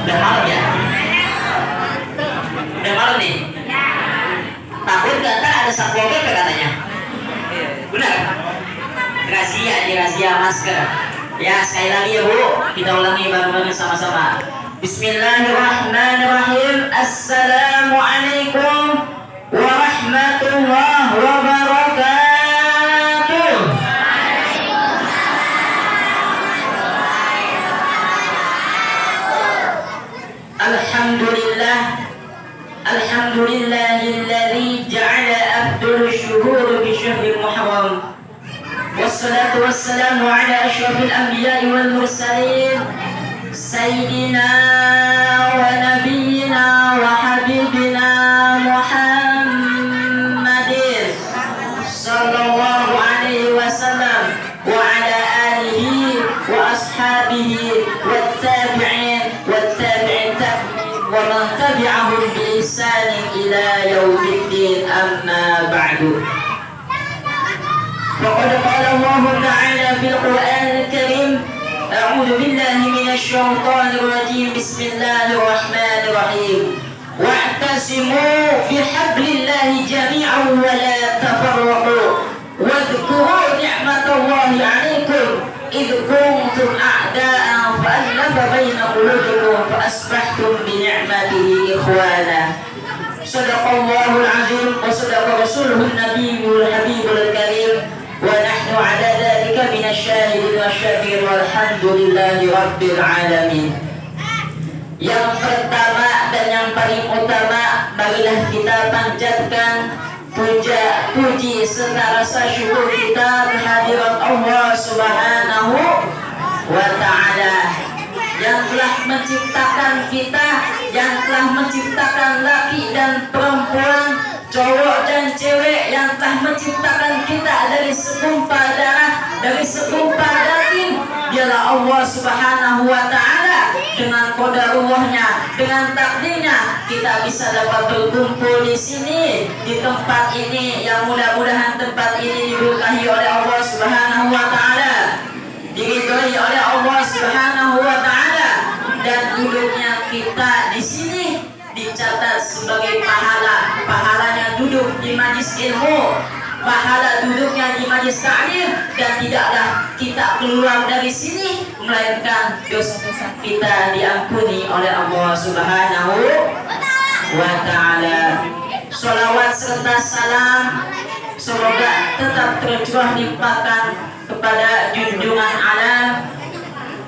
Udah malam ya? Udah malam nih? Takut gak ntar ada satpol PP katanya? Benar? Rahasia masker. Ya sekali lagi ya Bu, kita ulangi bareng-bareng sama-sama. Bismillahirrahmanirrahim. Assalamualaikum warahmatullahi wabarakatuh. Alhamdulillah. Alhamdulillahilladzi ja'ala afdal syuhur bi syahril muharram. Wassalatu wassalamu ala asyrafil anbiya'i wal mursalin sayyidina wa nabiyyina wa habibina Muhammadin sallallahu alaihi wasallam wa ala alihi wa ashabihi wat tabi'in wa man tabi'ahum bi ihsanin ila yaumiddin, amma ba'du. وقد قال الله تعالى في القرآن الكريم أعوذ بالله من الشيطان الرجيم بسم الله الرحمن الرحيم واعتصموا بحبل الله جميعا ولا تفرقوا واذكروا نعمة الله عليكم إذ كنتم أعداء فألف بين قلوبكم فأصبحتم بنعمته إخوانا صدق الله العظيم وصدق رسوله النبي الحبيب الكريم ونحن على ذلك من الشاهدين والشاكرين والحمد لله رب العالمين. Yang pertama dan yang paling utama, marilah kita panjatkan puji serta rasa syukur kita kehadirat Allah Subhanahu wa Ta'ala yang telah menciptakan kita, yang telah menciptakan laki dan perempuan, cowok dan cewek, yang telah menciptakan kita dari segumpal darah, dari segumpal daging. Dialah Allah Subhanahu wa Ta'ala. Dengan qadarullah-Nya, dengan takdirnya, kita bisa dapat berkumpul di sini, di tempat ini, yang mudah-mudahan tempat ini diberkahi oleh Allah Subhanahu wa Ta'ala, diridhoi oleh Allah Subhanahu wa Ta'ala, dan duduknya kita di sini dicatat sebagai pahala. Pahalanya duduk di majlis ilmu, pahala duduknya di majlis ta'lim, dan tidaklah kita keluar dari sini melainkan dosa-dosa kita diampuni oleh Allah Subhanahu wa Ta'ala. Sholawat serta salam semoga tetap tercurah limpahkan kepada junjungan alam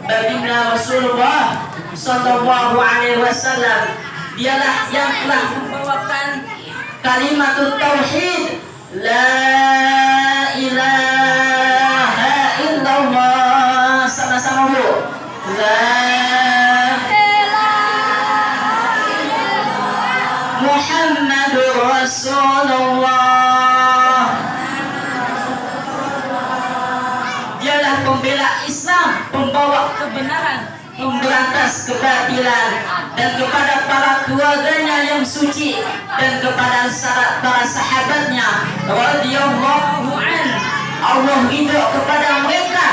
baginda Rasulullah sallallahu alaihi wasallam. Dialah yang telah membawakan kalimat tauhid, la ilaha illallah. Sama-sama Bu, la Muhammadur Rasulullah. Dialah pembela Islam, pembawa kebenaran, memberantas kebatilan, dan kepada para keluarganya yang suci, dan kepada para sahabatnya radhiyallahu an, Allah ridho kepada mereka,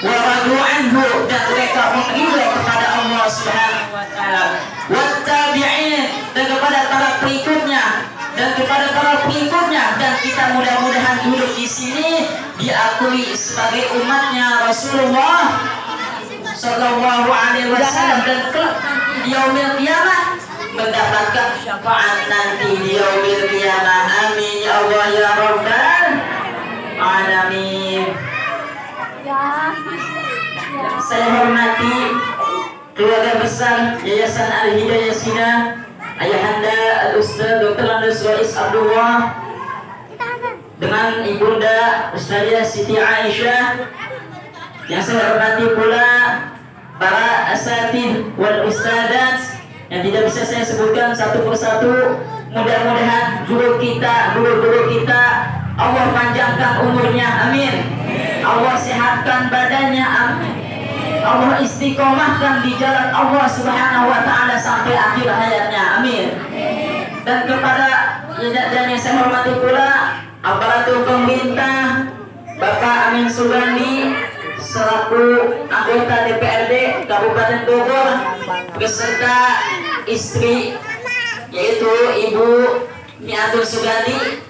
wa radu anhu, dan mereka ridho kepada Allah Subhanahu wa Ta'ala, wat tabi'in, dan kepada para pengikutnya, dan kepada para pengikutnya, dan kita mudah-mudahan duduk di sini diakui sebagai umatnya Rasulullah sallallahu alaihi wasallam, dan kelak nanti di yaumil qiyamah mendapatkan syafaat nanti di yaumil qiyamah. Amin ya Allah ya rabbal alamin. Saya hormati keluarga besar Yayasan Al-Hidayah Sina, Ayahanda Al-Ustaz Dr. Andes Rais Abdullah, dengan Ibunda Ustazah Siti Aisyah. Yang saya hormati pula para asatidz wal ustadzat yang tidak bisa saya sebutkan satu persatu. Mudah-mudahan guru kita Allah panjangkan umurnya, amin. Allah sehatkan badannya, amin. Allah istiqomahkan di jalan Allah Subhanahu wa Ta'ala sampai akhir hayatnya, amin. Dan kepada dan yang saya hormati pula aparatur pemerintah, Bapak Amin Sugandi selaku anggota DPRD Kabupaten Bogor, beserta istri yaitu Ibu Miatun Sugandi,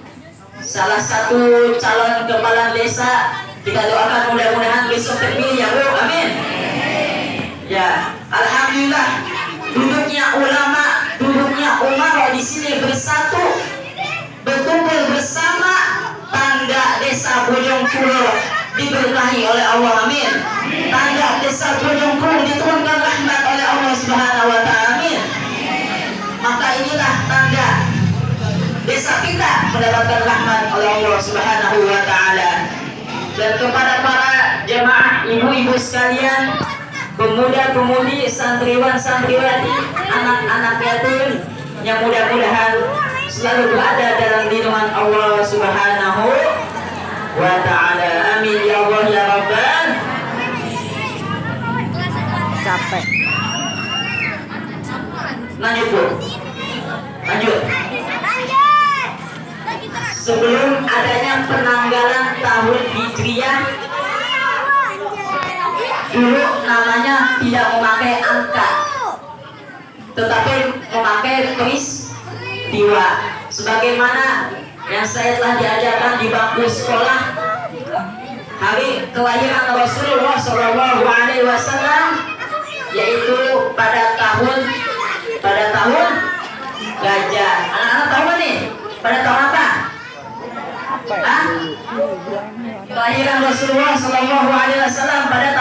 salah satu calon kepala desa. Kita doakan mudah-mudahan besok terpilih ya Bu, amin. Ya, alhamdulillah duduknya ulama, duduknya umat di sini bersatu, berkumpul bersama, tanda desa Bojongkulur diberkahi oleh Allah, amin. Tanda desa Bojongkulur diturunkan rahmat oleh Allah Subhanahu wa taala, amin. Maka inilah tanda desa kita mendapatkan rahmat oleh Allah Subhanahu wa taala. Dan kepada para jemaah ibu-ibu sekalian, pemuda-pemudi, santriwan-santriwati, anak-anak yatim yang mudah-mudahan selalu berada dalam lindungan Allah Subhanahu wa taala. Amin ya Allah ya Rabbal. Capek. Lanjut Bu. Lanjut. Sebelum adanya penanggalan tahun Hijriah, dulu namanya tidak memakai angka, tetapi memakai peristiwa, sebagaimana yang saya telah diajarkan di bangku sekolah. Hari kelahiran Rasulullah Shallallahu Alaihi Wasallam yaitu pada tahun gajah. Anak-anak tahu kan nih? Pada tahun apa? Hah? Kelahiran Rasulullah Shallallahu Alaihi Wasallam pada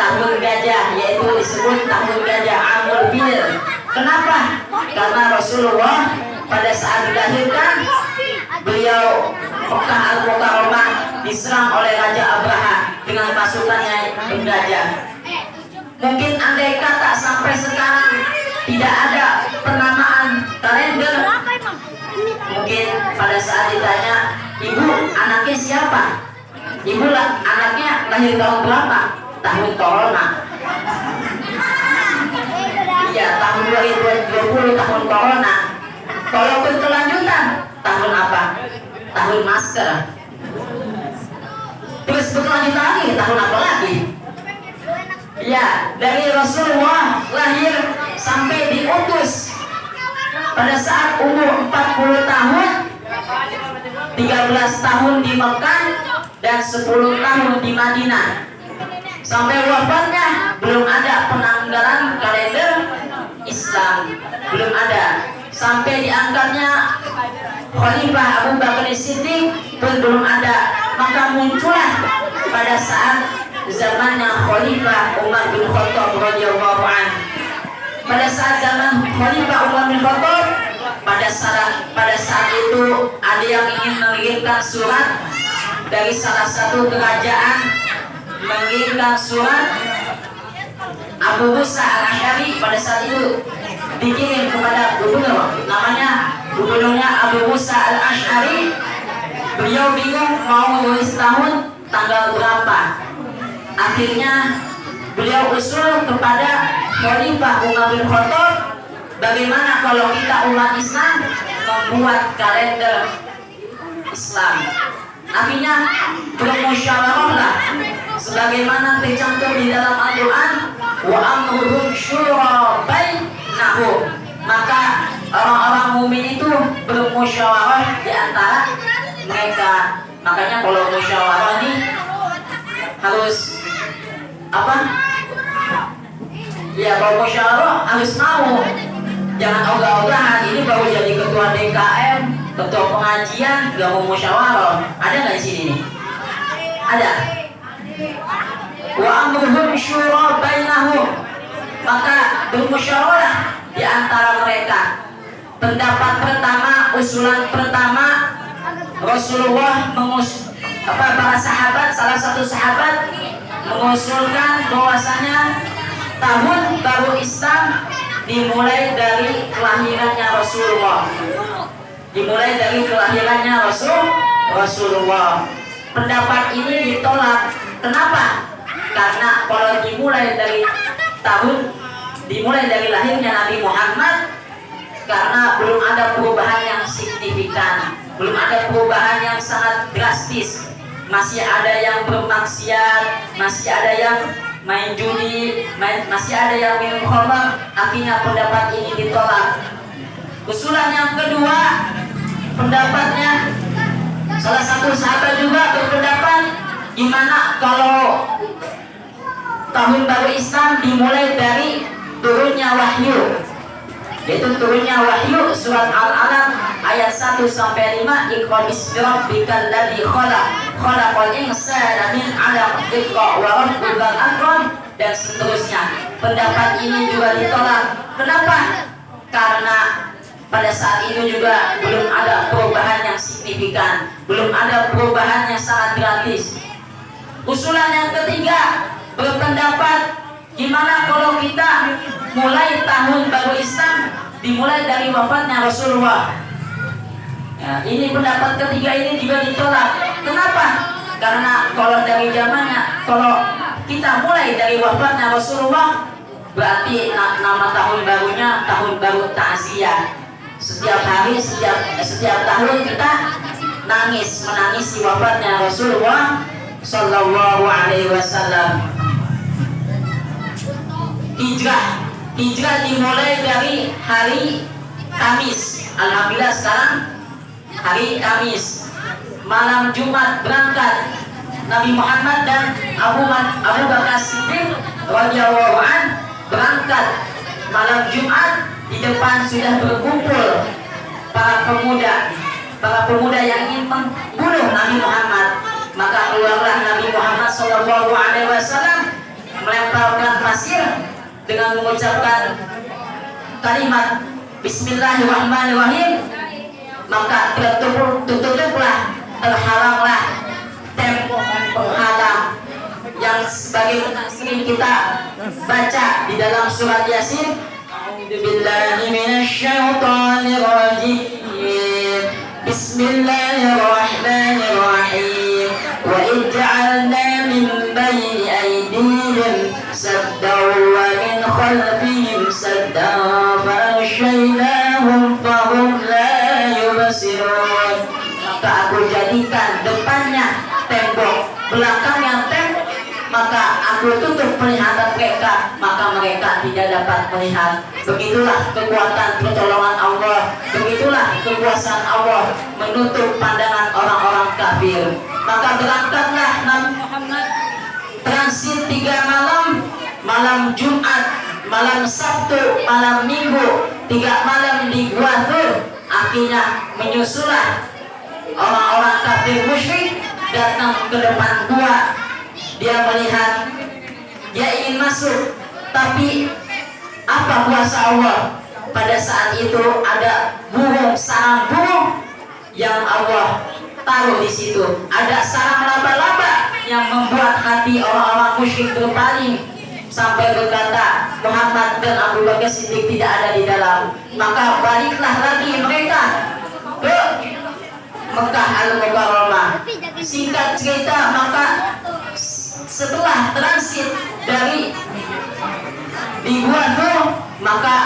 tahun gajah, yaitu disebut tahun gajah, Amul Fil. Kenapa? Karena Rasulullah pada saat dilahirkan, beliau Mekah Al-Mukarramah diserang oleh Raja Abraha dengan pasukannya bergajah. Mungkin andai kata sampai sekarang tidak ada penamaan kalender, mungkin pada saat ditanya, ibu anaknya siapa? Ibu anaknya lahir tahun berapa? Tahun corona. Iya, tahun 2020 tahun corona. Kalaupun kelanjutan, tahun apa? Tahun masker. Terus berkelanjutan lagi, tahun apa lagi? Ya, dari Rasulullah lahir sampai diutus pada saat umur 40 tahun, 13 tahun di Mekah dan 10 tahun di Madinah. Sampai wafatnya belum ada penanggalan kalender Islam, belum ada. Sampai diangkatnya Khalifah Abu Bakar Siddiq pun belum ada. Maka muncullah pada saat zamannya Khalifah Umar bin Khattab radhiyallahu anhu. Pada saat zaman Khalifah Umar bin Khattab, pada saat itu ada yang ingin mengirimkan surat dari salah satu kerajaan, mengirimkan surat Abu Musa Al-Asy'ari. Pada saat itu dikirim kepada gubernur, namanya gubernurnya Abu Musa Al-Asy'ari. Beliau bingung mau menulis tahun tanggal berapa. Akhirnya beliau usul kepada Khalifah Umar bin Khattab, bagaimana kalau kita umat Islam membuat kalender Islam. Akhirnya bermusyawarahlah sebagaimana tercantum di dalam Al-Quran, wa amruhum syura bainahum. Maka orang-orang mukmin itu bermusyawarah di antara mereka. Makanya kalau musyawarah ini harus apa? Ya, kalau musyawarah harus mau, jangan ogah-ogahan. Ini baru jadi ketua DKM, ketua pengajian, gak mau musyawarah. Ada nggak di sini nih? Ada. Wa amruhum syura bainahum. Maka bermusyawarah di antara mereka. Pendapat pertama, usulan pertama, Rasulullah para sahabat, salah satu sahabat mengusulkan bahwasanya tahun baru Islam dimulai dari kelahirannya Rasulullah. Dimulai dari kelahirannya Rasulullah. Pendapat ini ditolak. Kenapa? Karena kalau dimulai dari lahirnya Nabi Muhammad, karena belum ada perubahan yang signifikan, belum ada perubahan yang sangat drastis. Masih ada yang bermaksiat, masih ada yang main judi, masih ada yang minum khamar, akhirnya pendapat ini ditolak. Usulan yang kedua, pendapatnya salah satu sahabat juga berpendapat, gimana kalau tahun baru Islam dimulai dari turunnya wahyu, yaitu turunnya wahyu surat Al-Alaq ayat 1 sampai 5, Iqra bismi rabbikal ladzi khalaqal insana min 'alaq, Iqra wa rabbukal akram, dan seterusnya. Pendapat ini juga ditolak. Kenapa? Karena pada saat itu juga belum ada perubahan yang signifikan, belum ada perubahan yang sangat gratis. Usulan yang ketiga berpendapat, gimana kalau kita mulai tahun baru Islam dimulai dari wafatnya Rasulullah. Ya, ini pendapat ketiga ini juga ditolak. Kenapa? Karena kalau dari zamannya, kalau kita mulai dari wafatnya Rasulullah, berarti nama tahun barunya tahun baru takziah. Setiap hari, setiap tahun kita menangisi wafatnya Rasulullah Sallallahu Alaihi Wasallam. Hijrah dimulai dari hari Kamis. Alhamdulillah sekarang hari Kamis. Malam Jumat berangkat Nabi Muhammad dan Abu Bakar Siddiq radhiyallahu an berangkat malam Jumat. Di depan sudah berkumpul para pemuda yang ingin membunuh Nabi Muhammad. Maka keluarlah Nabi Muhammad Sallallahu Alaihi Wasallam melemparkan pasir dengan mengucapkan kalimat Bismillahirrahmanirrahim. Maka terhalanglah tembok penghalang yang sebagaimana sering kita baca di dalam surat Yasin. Billahi minasyaitonir rajim. Bismillahirrahmanirrahim. Wa ij'alna min bayni aydihim saddan wa min khalfihim saddan fa aghshaynahum fahum la yubsirun. Maka aku jadikan depannya tembok, belakangnya tembok, maka aku tutup penglihatan mereka, maka mereka tidak dapat melihat. Begitulah kekuatan pertolongan Allah, begitulah kekuasaan Allah menutup pandangan orang-orang kafir. Maka berangkatlah Nabi Muhammad transit 3 malam, malam Jumat, malam Sabtu, malam Minggu, 3 malam di Gua Thur. Akhirnya menyusulah orang-orang kafir musyrik datang ke depan gua. Dia melihat, dia ingin masuk, tapi apa kuasa Allah? Pada saat itu ada sarang burung yang Allah taruh di situ. Ada sarang laba-laba yang membuat hati orang-orang musyrik berpaling sampai berkata, Muhammad dan Abu Bakar Siddiq tidak ada di dalam. Maka baliklah lagi mereka ke Mekah Al-Mukarramah. Singkat cerita, maka setelah transit dari di Gua Thur, maka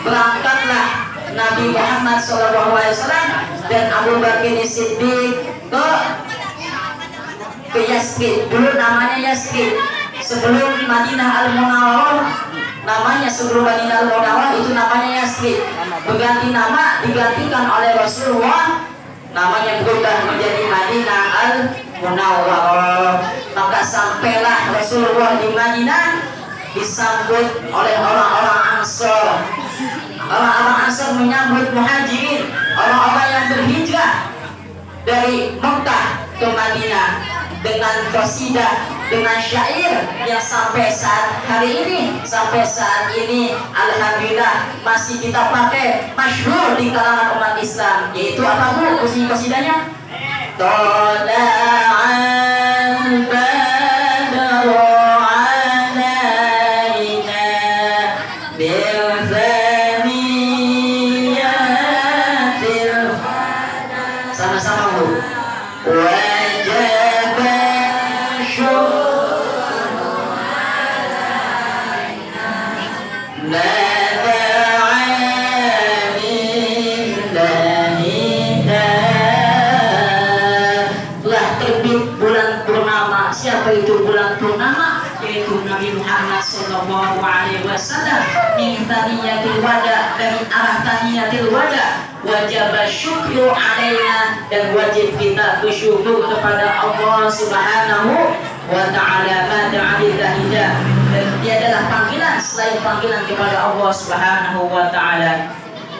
berangkatlah Nabi Muhammad SAW dan Abu Bakar Siddiq ke Yasrib. Dulu namanya Yasrib, sebelum Madinah Al-Munawwarah. Sebelum Madinah Al-Munawwarah itu namanya Yasrib. Berganti nama, digantikan oleh Rasulullah, namanya berubah menjadi Madinah Al-Munawwarah. Maka sampailah Rasulullah di Madinah, disambut oleh orang-orang Ansor. Orang-orang Ansor menyambut Muhajirin, orang-orang yang berhijrah dari Mekah ke Madinah, dengan qasidah, dengan syair yang sampai saat ini alhamdulillah masih kita pakai, masyhur di kalangan umat Islam. Yaitu apa Bu qasidahnya? Tala'al badru alaina birthaniyatil. Sama-sama Bu. Wajib syukru alaina telah terbit bulan sallallahu alaihi wasallam min taniyatil wada, dari arah taniyatil wada, wajib syukru alaina, dan wajib kita bersyukur kepada Allah Subhanahu wa ta'ala. Mada alillahidah, dan dia adalah panggilan selain panggilan kepada Allah Subhanahu wa ta'ala.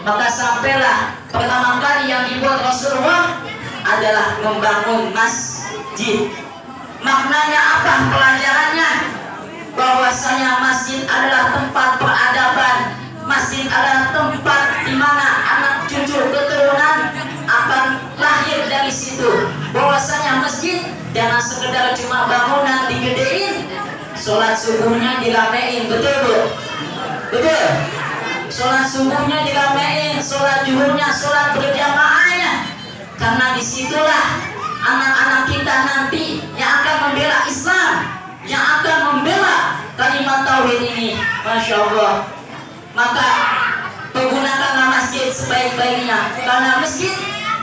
Maka sampailah pertama kali yang dibuat Rasulullah adalah membangun masjid. Maknanya apa? Pelajarannya bahwasanya masjid adalah tempat peradaban, masjid adalah tempat di mana anak cucu keturunan akan lahir dari situ. Bahwasanya masjid jangan sekedar cuma bangunan digedein, sholat subuhnya diramein, betul bu? Betul? Sholat subuhnya diramein, sholat zuhurnya, sholat berjamaahnya, karena disitulah anak-anak kita nanti yang akan membela Islam, yang akan membela kalimat tauhid ini. Masya Allah. Maka pergunakanlah masjid sebaik-baiknya, karena masjid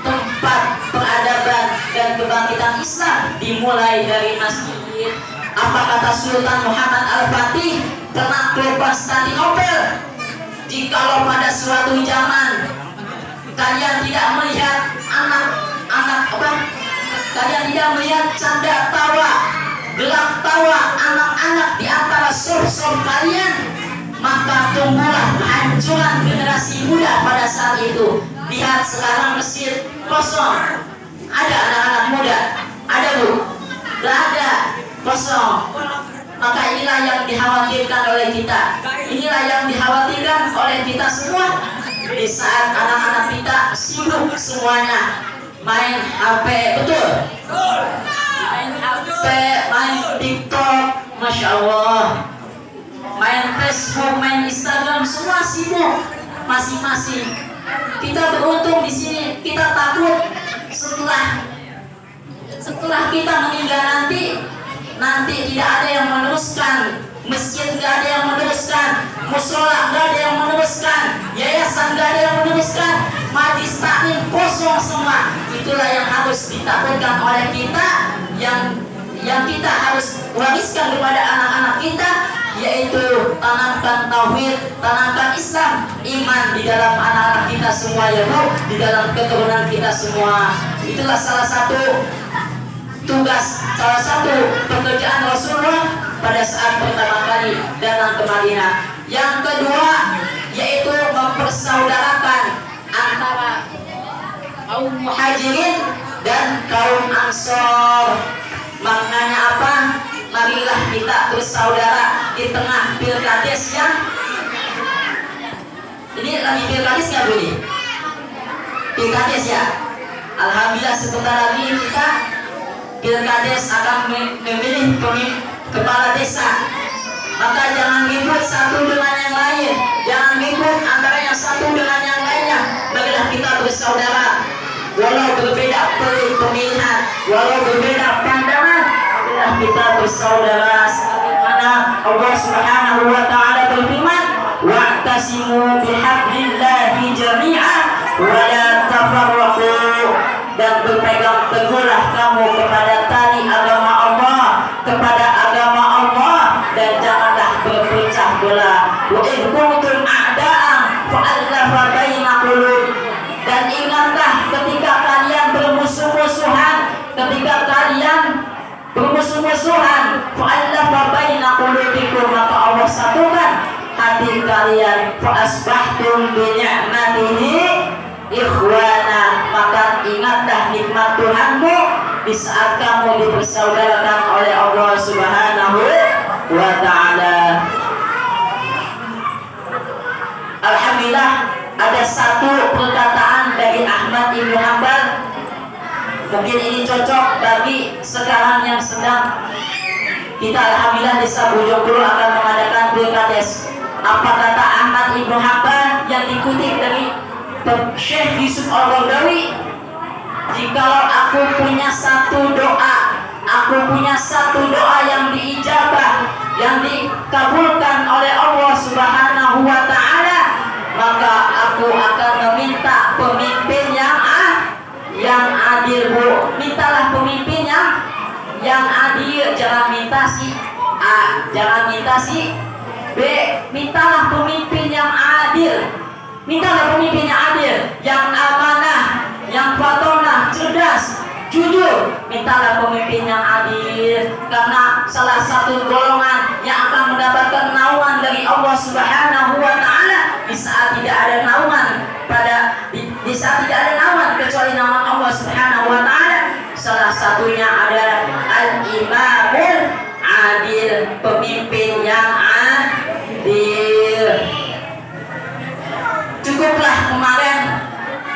tempat peradaban dan kebangkitan Islam dimulai dari masjid. Apa kata Sultan Muhammad Al-Fatih, penakluk Konstantinopel? Jikalau pada suatu zaman kalian tidak melihat anak-anak kalian tidak melihat canda tawa, gelak tawa anak-anak di antara sor-sor kalian, maka tunggulah kehancuran generasi muda pada saat itu. Lihat sekarang masjid kosong. Ada anak-anak muda? Ada bu? Gak ada, kosong. Maka inilah yang dikhawatirkan oleh kita. Inilah yang dikhawatirkan oleh kita semua. Di saat anak-anak kita sibuk semuanya main HP, betul? Main HP, main TikTok, Masya Allah, main Facebook, main Instagram, semua sibuk masing-masing. Kita beruntung di sini. Kita takut setelah kita meninggal nanti tidak ada yang meneruskan, masjid tidak ada yang meneruskan, musola tidak ada yang meneruskan, yayasan tidak ada yang meneruskan, majlis taklim kosong semua. Itulah yang harus ditakutkan oleh kita, yang kita harus wariskan kepada anak-anak kita, yaitu tanamkan tauhid, tanamkan Islam, iman di dalam anak-anak kita semua, ya Bu, di dalam keturunan kita semua. Itulah salah satu tugas, salah satu pekerjaan Rasulullah pada saat pertama kali datang ke Madinah. Yang kedua yaitu mempersaudarakan antara kaum muhajirin dan kaum ansor. Maknanya apa? Marilah kita bersaudara di tengah pilkades yang ini lagi pilkades nggak Bu? Pilkades ya. Alhamdulillah sebentar lagi kita pilkades akan memilih kepala desa. Maka jangan ribut satu dengan yang lain, jangan ribut antara yang satu dengan yang lainnya. Marilah kita bersaudara, walau berbeda pemilihan, walau berbeda pandangan, marilah kita bersaudara. Sebagaimana Allah Subhanahu wa ta'ala berfirman, wa'tasimu bihablillahi jami'an wa la tafarraqu, dan berpegang teguhlah kamu kepada tali agama Allah, kepada agama Allah, dan janganlah berpecah belah. Wa in kuntum a'da'an fa'alafa baina qulub, dan ingatlah ketika kalian bermusuh-musuhan, fa'alafa baina qulubikum, maka Allah satukan hati kalian, fa asbahtum bi ni'matihi ikhwana, maka ingatlah nikmat Tuhanmu di saat kamu dipersaudarakan oleh Allah Subhanahu wa ta'ala. Alhamdulillah, ada satu perkataan dari Ahmad Ibn Hanbal, mungkin ini cocok bagi sekarang yang sedang kita alhamdulillah desa Bojonggede akan mengadakan pilkades. Apa kata Ahmad Ibn Hanbal yang dikutip dari Syekh Yusuf Al-Qaradawi? Jikalau aku punya satu doa yang diijabah, yang dikabulkan oleh Allah Subhanahu wa ta'ala, maka aku akan meminta pemimpin yang adil, Bu. Mintalah pemimpin yang adil, jangan minta si A, jangan minta si B, B. Mintalah pemimpin yang adil. Mintalah pemimpin yang adil, yang amanah, yang fatonah, cerdas, jujur. Mintalah pemimpin yang adil, karena salah satu golongan yang akan mendapatkan naungan dari Allah Subhanahu wa taala di saat tidak ada naungan di saat tidak ada naungan kecuali naungan Allah Subhanahu wa taala. Salah satunya adalah al-imamul adil, pemimpin yang adil. Cukuplah kemarin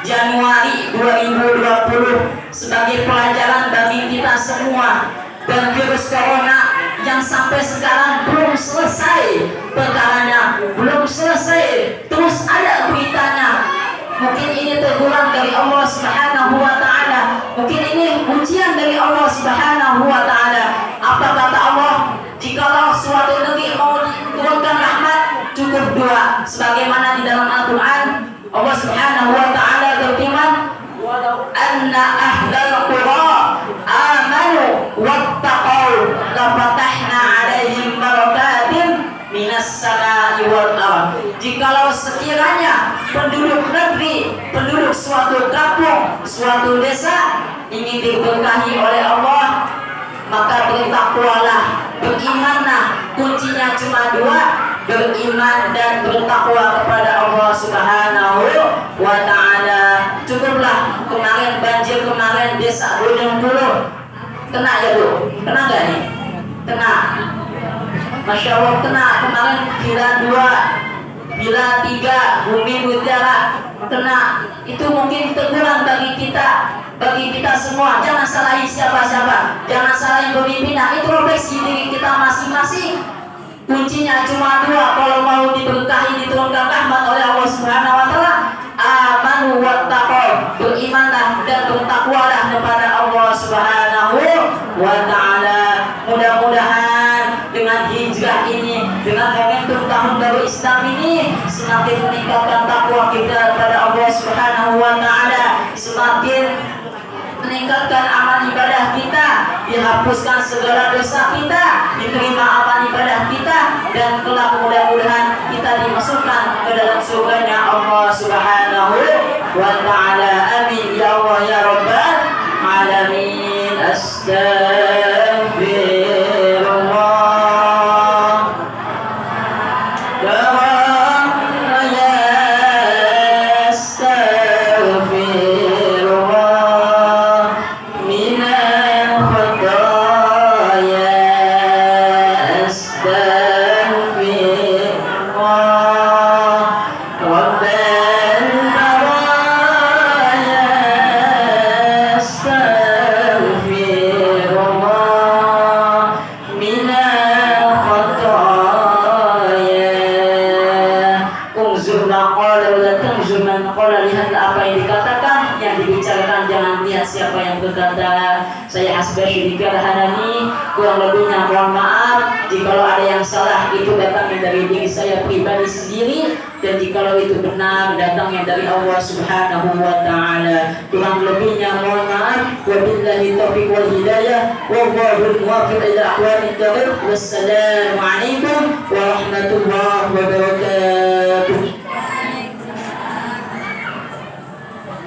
Januari 2020 sebagai pelajaran bagi kita semua, dan virus corona yang sampai sekarang belum selesai perkaranya, belum selesai, terus ada beritanya. Mungkin ini teguran dari Allah Subhanahu wa taala, mungkin ini ujian dari Allah Subhanahu wa taala. Apa kata Allah? Jikalau suatu negeri mau diturunkan rahmat, cukup dua, sebagaimana di dalam Al-Qur'an Allah Subhanahu wa taala berfirman, walau anna ahlal qura amanu wattaqau lafatahna alaihim barakatim minas samai wal ardh. Jikalau sekiranya penduduk negeri, penduduk suatu kampung, suatu desa ingin diberkahi oleh Allah, maka bertakwalah, berimanlah. Kuncinya cuma dua, beriman dan bertakwa kepada Allah Subhanahu wa taala. Cukuplah kemarin banjir, kemarin desa Gunung kena ya Bu, kena gak nih? Kena, Masya Allah kena. Kemarin Bila 2, Bila 3, Bumi Mutiara kena. Itu mungkin teguran bagi kita semua. Jangan salahi siapa-siapa, jangan salahi pemimpin. Introspeksi diri kita masing-masing. Kuncinya cuma dua kalau mau diberkahi, diturunkan rahmat oleh Allah Subhanahu wa taala. Amanu wattaqau, berimanlah dan bertakwalah kepada Allah Subhanahu wa taala. Mudah-mudahan dengan hijrah ini, dengan momentum tahun baru Islam ini, semakin meningkatkan takwa kita kepada Allah Subhanahu wa taala, semakin meningkatkan amal ibadah kita, dihapuskan segala dosa kita, diterima amal ibadah kita, dan kelak mudah-mudahan kita dimasukkan ke dalam surganya Allah Subhanahu wa taala. Amin ya Allah ya rabbal alamin. Astaghfirullah. Lihatlah apa yang dikatakan, yang dibicarakan, jangan lihat siapa yang berkata. Saya Hasbah Syurika Hanani, kurang lebihnya mohon maaf. Jikalau ada yang salah itu datangnya dari diri saya pribadi sendiri, dan jikalau itu benar datangnya dari Allah Subhanahu wa taala. Kurang lebihnya mohon maaf. Wabillahi taufiq wal hidayah, wallahul muwaffiq ila aqwamit thariq. Wassalamu alaikum warahmatullahi wabarakatuh.